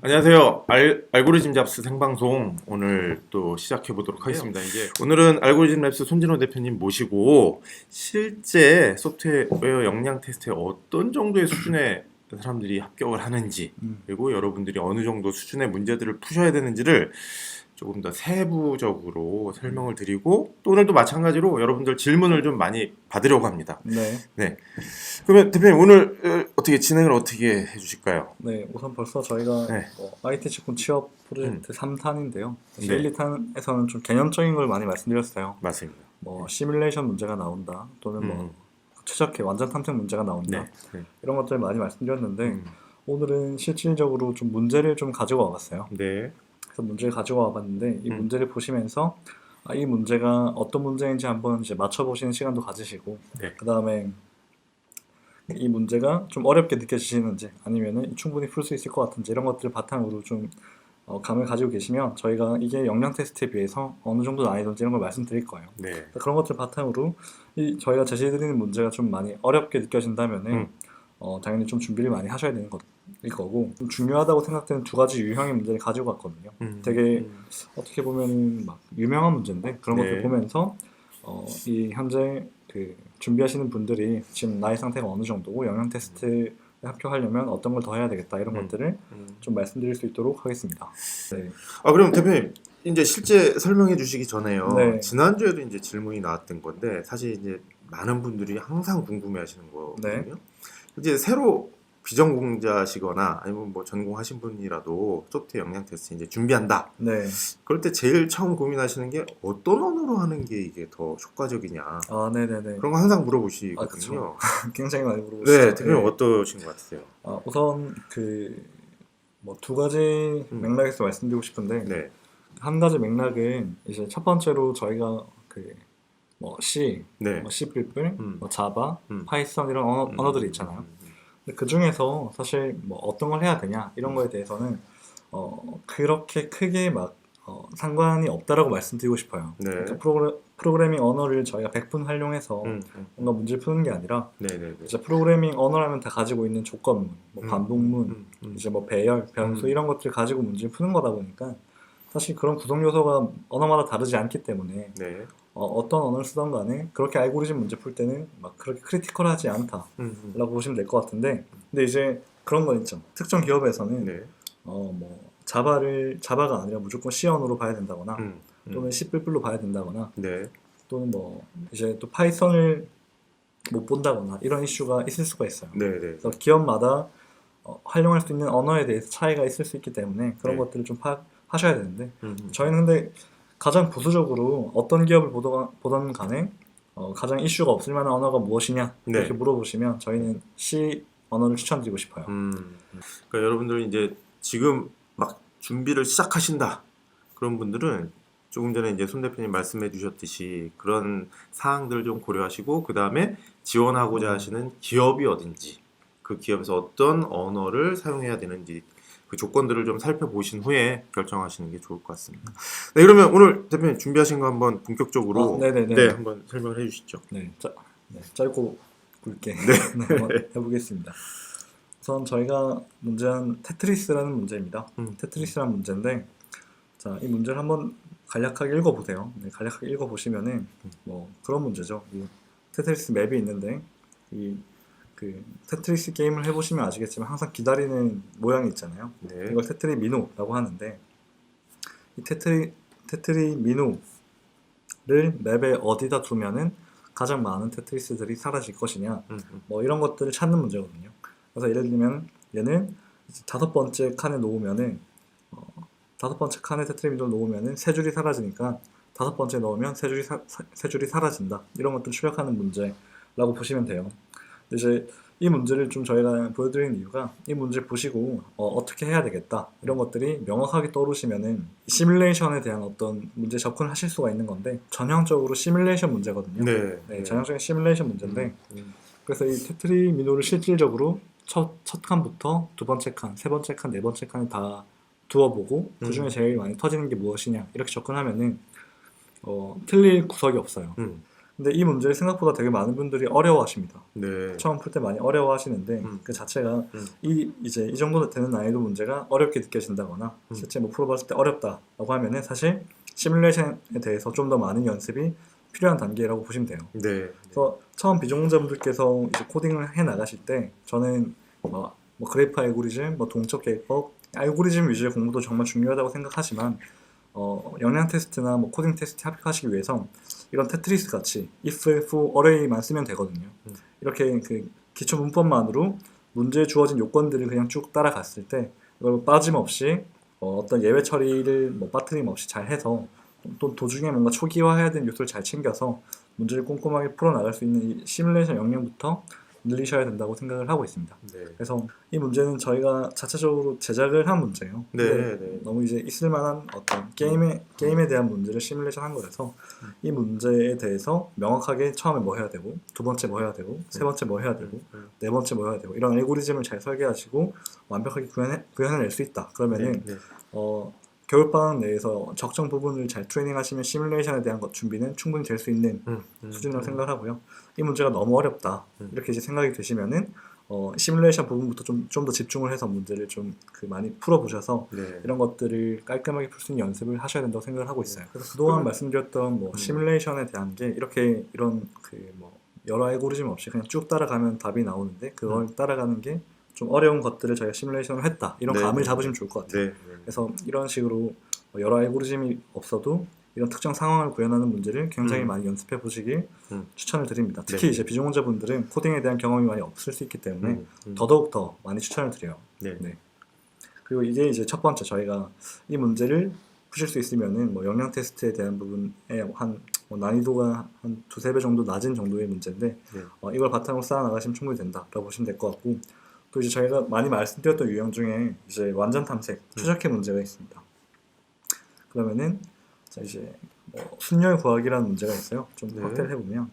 안녕하세요. 알고리즘 잡스 생방송 오늘 또 시작해 보도록 하겠습니다. 오늘은 알고리즘 랩스 손진호 대표님 모시고 실제 소프트웨어 역량 테스트에 어떤 정도의 수준의 사람들이 합격을 하는지, 그리고 여러분들이 어느 정도 수준의 문제들을 푸셔야 되는지를 조금 더 세부적으로 설명을 드리고, 또 오늘도 마찬가지로 여러분들 질문을 좀 많이 받으려고 합니다. 네. 그러면 대표님 오늘 어떻게 진행을 어떻게 해주실까요? 네, 우선 벌써 저희가 네. IT 직군 취업 프로젝트 3탄인데요. 네. 1, 2탄에서는 좀 개념적인 걸 많이 말씀드렸어요. 맞습니다. 시뮬레이션 문제가 나온다, 또는 최적화 완전 탐색 문제가 나온다. 네. 이런 것들 많이 말씀드렸는데 오늘은 실질적으로 좀 문제를 좀 가지고 와봤어요. 네. 그래서 문제를 가지고 와봤는데 이 문제를 보시면서 이 문제가 어떤 문제인지 한번 이제 맞춰보시는 시간도 가지시고, 네. 그 다음에 이 문제가 좀 어렵게 느껴지시는지 아니면은 충분히 풀 수 있을 것 같은지 이런 것들을 바탕으로 좀 감을 가지고 계시면 저희가 이게 역량 테스트에 비해서 어느 정도 난이도인지 이런 걸 말씀드릴 거예요. 네. 그런 것들 바탕으로 저희가 제시해드리는 문제가 좀 많이 어렵게 느껴진다면은 당연히 좀 준비를 많이 하셔야 되는 것일 거고, 좀 중요하다고 생각되는 두 가지 유형의 문제를 가지고 왔거든요. 되게 어떻게 보면 막 유명한 문제인데 그런 네. 것들 보면서 이 현재 그 준비하시는 분들이 지금 나이 상태가 어느 정도고 역량 테스트에 합격하려면 어떤 걸 더 해야 되겠다, 이런 것들을 좀 말씀드릴 수 있도록 하겠습니다. 네. 그럼 대표님 이제 실제 설명해 주시기 전에요. 네. 지난주에도 이제 질문이 나왔던 건데, 사실 이제 많은 분들이 항상 궁금해 하시는 거거든요. 이제 새로 비전공자시거나 아니면 뭐 전공하신 분이라도 소프트웨어 역량 테스트 이제 준비한다. 네. 그럴 때 제일 처음 고민하시는 게 어떤 언어로 하는 게 이게 더 효과적이냐. 네네네. 그런 거 항상 물어보시거든요. 굉장히 많이 물어보시죠. 네, 대표님 어떠신 것 같으세요? 우선 두 가지 맥락에서 말씀드리고 싶은데, 네. 한 가지 맥락은 이제 첫 번째로 저희가 C, 네. C++, 자바, 음. 파이썬 이런 언어들이 있잖아요. 근데 그 중에서 사실 어떤 걸 해야 되냐 이런 거에 대해서는 그렇게 크게 막 상관이 없다라고 말씀드리고 싶어요. 네. 그러니까 프로그래밍 언어를 저희가 100분 활용해서 뭔가 문제를 푸는 게 아니라, 네네네. 이제 프로그래밍 언어라면 다 가지고 있는 조건문, 반복문, 이제 배열, 변수 이런 것들을 가지고 문제를 푸는 거다 보니까 사실 그런 구성 요소가 언어마다 다르지 않기 때문에 네. 어떤 언어를 쓰던 간에 그렇게 알고리즘 문제 풀 때는 막 그렇게 크리티컬하지 않다라고 보시면 될 것 같은데, 근데 이제 그런 건 있죠. 특정 기업에서는 네. 자바가 아니라 무조건 C 언어로 봐야 된다거나 또는 C++로 봐야 된다거나 네. 또는 이제 또 파이썬을 못 본다거나 이런 이슈가 있을 수가 있어요. 네네. 그래서 기업마다 활용할 수 있는 언어에 대해서 차이가 있을 수 있기 때문에 그런 네. 것들을 좀 파악하셔야 되는데, 저희는 근데 가장 보수적으로 어떤 기업을 보던 간에 가장 이슈가 없을 만한 언어가 무엇이냐 이렇게 네. 물어보시면 저희는 C 언어를 추천드리고 싶어요. 그러니까 여러분들 이제 지금 막 준비를 시작하신다, 그런 분들은 조금 전에 이제 손 대표님 말씀해 주셨듯이 그런 사항들을 좀 고려하시고, 그 다음에 지원하고자 하시는 기업이 어딘지, 그 기업에서 어떤 언어를 사용해야 되는지 그 조건들을 좀 살펴보신 후에 결정하시는 게 좋을 것 같습니다. 네, 그러면 오늘 대표님 준비하신 거 한번 본격적으로 네네네. 한번 설명을 해주시죠. 짧고 굵게 한번 해보겠습니다. 우선 저희가 문제는 테트리스라는 문제입니다. 테트리스라는 문제인데, 자, 이 문제를 한번 간략하게 읽어보세요. 간략하게 읽어보시면은 그런 문제죠. 이 테트리스 맵이 있는데 그 테트리스 게임을 해보시면 아시겠지만 항상 기다리는 모양이 있잖아요. 네. 이걸 테트리 미노라고 하는데, 이 테트리 미노를 맵에 어디다 두면은 가장 많은 테트리스들이 사라질 것이냐, 이런 것들을 찾는 문제거든요. 그래서 예를 들면 얘는 이제 5번째 칸에 놓으면은 5번째 칸에 테트리 미노를 놓으면은 3줄이 사라지니까 5번째 넣으면 3줄이 사라진다, 이런 것들을 추적하는 문제라고 보시면 돼요. 이제 이 문제를 좀 저희가 보여드리는 이유가, 이 문제를 보시고 어떻게 해야 되겠다 이런 것들이 명확하게 떠오르시면은 시뮬레이션에 대한 어떤 문제 접근을 하실 수가 있는 건데, 전형적으로 시뮬레이션 문제거든요. 네. 전형적인 시뮬레이션 문제인데, 그래서 이 테트리 미노를 실질적으로 첫 칸부터 두 번째 칸, 세 번째 칸, 네 번째 칸에 다 두어보고 그 중에 제일 많이 터지는 게 무엇이냐 이렇게 접근하면은 틀릴 구석이 없어요. 근데 이 문제를 생각보다 되게 많은 분들이 어려워하십니다. 네. 처음 풀 때 많이 어려워하시는데 그 자체가 이제 이 정도 되는 난이도 문제가 어렵게 느껴진다거나 실제 뭐 풀어봤을 때 어렵다라고 하면은 사실 시뮬레이션에 대해서 좀 더 많은 연습이 필요한 단계라고 보시면 돼요. 네. 그래서 처음 비전공자분들께서 이제 코딩을 해 나가실 때 저는 뭐 그래프 알고리즘, 뭐 동적 계획법, 알고리즘 위주의 공부도 정말 중요하다고 생각하지만 역량 테스트나 뭐 코딩 테스트 합격하시기 위해서 이런 테트리스 같이 if, if, 어레이만 쓰면 되거든요. 이렇게 그 기초 문법만으로 문제에 주어진 요건들을 그냥 쭉 따라갔을 때 이걸 빠짐없이 어떤 예외 처리를 뭐 빠뜨림 없이 잘 해서 또 도중에 뭔가 초기화해야 되는 요소를 잘 챙겨서 문제를 꼼꼼하게 풀어나갈 수 있는 이 시뮬레이션 역량부터 늘리셔야 된다고 생각을 하고 있습니다. 네. 그래서 이 문제는 저희가 자체적으로 제작을 한 문제예요. 네. 네. 너무 이제 있을 만한 어떤 게임에 대한 문제를 시뮬레이션 한 거라서 이 문제에 대해서 명확하게 처음에 뭐 해야 되고 두 번째 뭐 해야 되고 세 번째 뭐 해야 되고 네 번째 뭐 해야 되고 이런 알고리즘을 잘 설계하시고 완벽하게 구현해낼 수 있다. 그러면은 겨울방학 내에서 적정 부분을 잘 트레이닝하시면 시뮬레이션에 대한 것 준비는 충분히 될 수 있는 수준이라고 생각하고요. 이 문제가 너무 어렵다 이렇게 이제 생각이 되시면은 시뮬레이션 부분부터 좀 더 집중을 해서 문제를 좀 많이 풀어보셔서 이런 것들을 깔끔하게 풀 수 있는 연습을 하셔야 된다고 생각을 하고 있어요. 그래서 그동안 말씀드렸던 뭐 시뮬레이션에 대한 게 이렇게 이런 뭐 여러 알고리즘 없이 그냥 쭉 따라가면 답이 나오는데 그걸 따라가는 게 좀 어려운 것들을 저희가 시뮬레이션을 했다 이런 감을 잡으시면 좋을 것 같아요. 그래서 이런 식으로 여러 알고리즘이 없어도 이런 특정 상황을 구현하는 문제를 굉장히 많이 연습해 보시길 추천을 드립니다. 특히 이제 비전공자분들은 코딩에 대한 경험이 많이 없을 수 있기 때문에 더더욱 더 많이 추천을 드려요. 네. 그리고 이게 이제 첫 번째 저희가 이 문제를 푸실 수 있으면은 뭐 역량 테스트에 대한 부분에 뭐 난이도가 한 두세 배 정도 낮은 정도의 문제인데 이걸 바탕으로 쌓아 나가시면 충분히 된다라고 보시면 될 것 같고 또 이제 저희가 많이 말씀드렸던 유형 중에 이제 완전 탐색 추적해 문제가 있습니다. 그러면은 자 이제 뭐 순열 구하기라는 문제가 있어요. 좀 확대를 해보면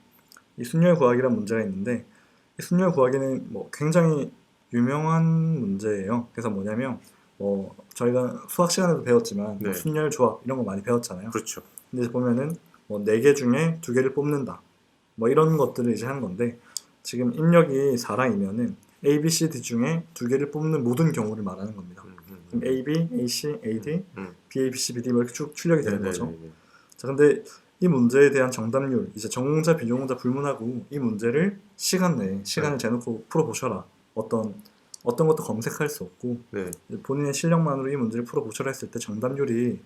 이 순열 구하기라는 문제가 있는데 이 순열 구하기는 뭐 굉장히 유명한 문제예요. 그래서 뭐냐면 뭐 저희가 수학 시간에도 배웠지만 뭐 순열 조합 이런 거 많이 배웠잖아요. 그렇죠. 근데 보면은 뭐 4개 중에 2개를 뽑는다. 뭐 이런 것들을 이제 하는 건데 지금 입력이 4랑이면은 A, B, C, D 중에 2개를 뽑는 모든 경우를 말하는 겁니다. 그럼 A, B, A, C, A, D, B, A, B, C, B, D 뭐 이렇게 쭉 출력이 되는 거죠. 자, 근데 이 문제에 대한 정답률, 이제 전공자, 비전공자 불문하고 이 문제를 시간 내에 시간을 재놓고 풀어보셔라. 어떤 것도 검색할 수 없고 본인의 실력만으로 이 문제를 풀어보셔라 했을 때 정답률이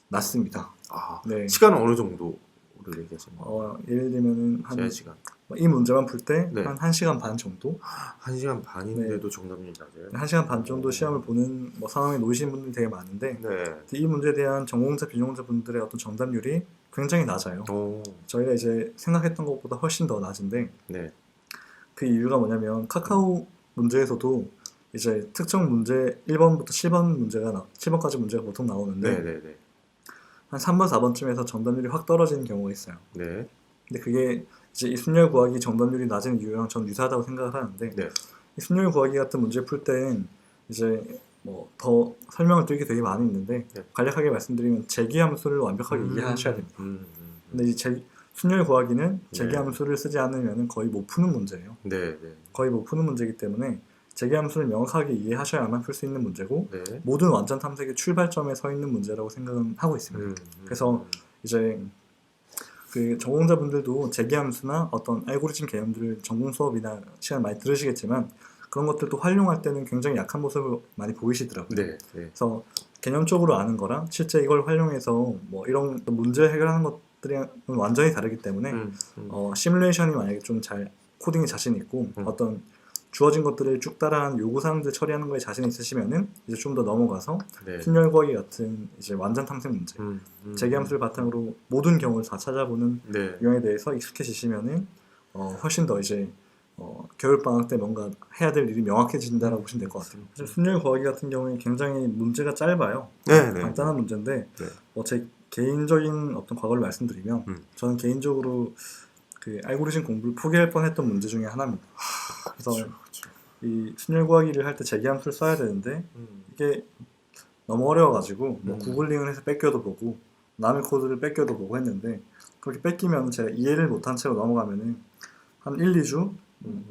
낮습니다. 시간은 어느 정도를 얘기하시는 거예요? 예를 들면은 한 시간. 이 문제만 풀 때 한 1시간 반 정도? 1시간 반인데도 정답률이 낮아요? 1시간 반 정도 시험을 보는 뭐 상황에 놓이신 분들이 되게 많은데 이 문제에 대한 전공자, 비전공자 분들의 어떤 정답률이 굉장히 낮아요. 저희가 이제 생각했던 것보다 훨씬 더 낮은데 그 이유가 뭐냐면 카카오 문제에서도 이제 특정 문제 1번부터 7번까지 문제가 보통 나오는데 한 3번, 4번쯤에서 정답률이 확 떨어지는 경우가 있어요. 근데 그게 이제 이 순열 구하기 정답률이 낮은 이유랑 전 유사하다고 생각을 하는데 이 순열 구하기 같은 문제 풀 때는 이제 뭐 더 설명을 드릴 게 되게 많이 있는데 간략하게 말씀드리면 재기함수를 완벽하게 이해하셔야 됩니다. 근데 이 순열 구하기는 재기함수를 쓰지 않으면 거의 못 푸는 문제예요. 거의 못 푸는 문제이기 때문에 재기함수를 명확하게 이해하셔야만 풀 수 있는 문제고 모든 완전 탐색의 출발점에 서 있는 문제라고 생각은 하고 있습니다. 그래서 이제 그 전공자분들도 재기함수나 어떤 알고리즘 개념들을 전공 수업이나 시간 많이 들으시겠지만 그런 것들도 활용할 때는 굉장히 약한 모습을 많이 보이시더라고요. 그래서 개념적으로 아는 거랑 실제 이걸 활용해서 뭐 이런 문제 해결하는 것들은 완전히 다르기 때문에 시뮬레이션이 만약에 좀 잘 코딩에 자신 있고 어떤 주어진 것들을 쭉 따라한 요구사항들 처리하는 거에 자신 있으시면은 이제 좀 더 넘어가서 순열 구하기 같은 이제 완전 탐색 문제, 재기함수를 바탕으로 모든 경우를 다 찾아보는 유형에 대해서 익숙해지시면은 훨씬 더 이제 겨울 방학 때 뭔가 해야 될 일이 명확해진다라고 보시면 될 것 같아요. 사실 순열 구하기 같은 경우에 굉장히 문제가 짧아요. 간단한 문제인데 제 개인적인 어떤 과거를 말씀드리면 저는 개인적으로 그 알고리즘 공부를 포기할 뻔했던 문제 중에 하나입니다. 그래서 이 순열 구하기를 할 때 재기함수를 써야 되는데 이게 너무 어려워가지고 뭐 구글링을 해서 뺏겨도 보고 남의 코드를 뺏겨도 보고 했는데 그렇게 뺏기면 제가 이해를 못한 채로 넘어가면은 한 1, 2주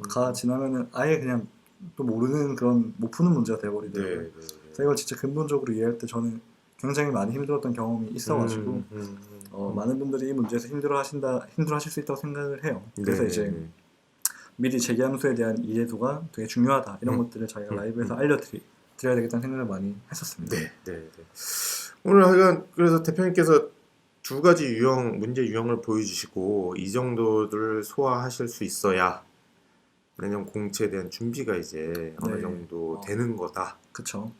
가 지나면은 아예 그냥 또 모르는 그런 못 푸는 문제가 돼버리더라고요. 네. 그래서 이걸 진짜 근본적으로 이해할 때 저는 굉장히 많이 힘들었던 경험이 있어가지고 많은 분들이 이 문제에서 힘들어하실 수 있다고 생각을 해요. 그래서 네. 이제 미리 재계함수에 대한 이해도가 되게 중요하다 이런 것들을 저희가 라이브에서 알려드려야 되겠다는 생각을 많이 했었습니다. 네. 오늘 하여간 그래서 대표님께서 두 가지 문제 유형을 보여주시고 이 정도를 소화하실 수 있어야 내년 공채에 대한 준비가 이제 어느 정도 되는 거다. 그쵸.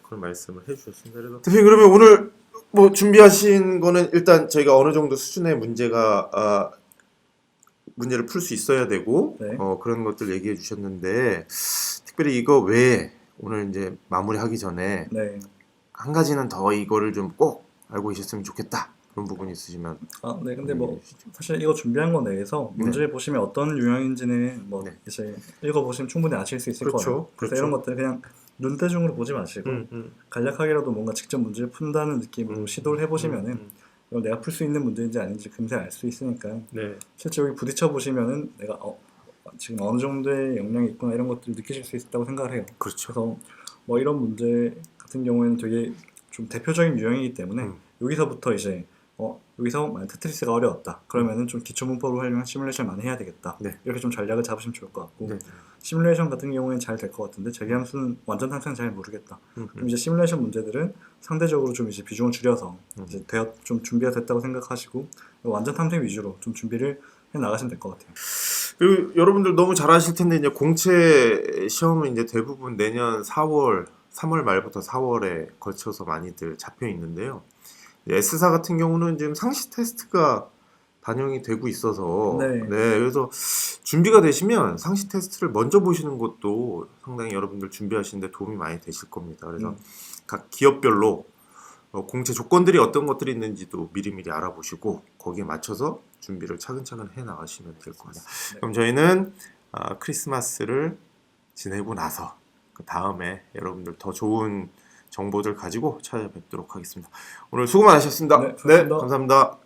그런 말씀을 해주셨습니다. 그래서 대표님 그러면 오늘 뭐 준비하신 거는 일단 저희가 어느 정도 수준의 문제를 풀 수 있어야 되고 그런 것들 얘기해 주셨는데 특별히 이거 외에 오늘 이제 마무리하기 전에 한 가지는 더 이거를 좀 꼭 알고 계셨으면 좋겠다 그런 부분이 있으시면 네. 근데 뭐 사실 이거 준비한 거 내에서 문제를 보시면 어떤 유형인지는 뭐 이제 읽어보시면 충분히 아실 수 있을 거예요. 그래서 이런 것들 그냥 눈대중으로 보지 마시고 간략하게라도 뭔가 직접 문제를 푼다는 느낌으로 시도를 해보시면은 이걸 내가 풀 수 있는 문제인지 아닌지 금세 알 수 있으니까 실제 여기 부딪혀 보시면은 내가 지금 어느 정도의 역량이 있구나 이런 것들을 느끼실 수 있다고 생각을 해요. 그래서 뭐 이런 문제 같은 경우에는 되게 좀 대표적인 유형이기 때문에 여기서부터 이제 여기서 만약 테트리스가 어려웠다 그러면은 좀 기초 문법을 활용한 시뮬레이션 많이 해야 되겠다 이렇게 좀 전략을 잡으시면 좋을 것 같고 시뮬레이션 같은 경우에는 잘 될 것 같은데 재계함수는 완전 탕평 잘 모르겠다 그럼 이제 시뮬레이션 문제들은 상대적으로 좀 이제 비중을 줄여서 이제 좀 준비가 됐다고 생각하시고 완전 탐색 위주로 좀 준비를 해 나가시면 될 것 같아요. 그리고 여러분들 너무 잘 아실 텐데 이제 공채 시험은 이제 대부분 내년 3월 말부터 4월에 걸쳐서 많이들 잡혀 있는데요. S사 같은 경우는 지금 상시 테스트가 반영이 되고 있어서 그래서 준비가 되시면 상시 테스트를 먼저 보시는 것도 상당히 여러분들 준비하시는데 도움이 많이 되실 겁니다. 그래서 각 기업별로 공채 조건들이 어떤 것들이 있는지도 미리미리 알아보시고 거기에 맞춰서 준비를 차근차근 해 나가시면 될 겁니다. 그럼 저희는 크리스마스를 지내고 나서 그 다음에 여러분들 더 좋은 정보들 가지고 찾아뵙도록 하겠습니다. 오늘 수고 많으셨습니다. 네, 감사합니다.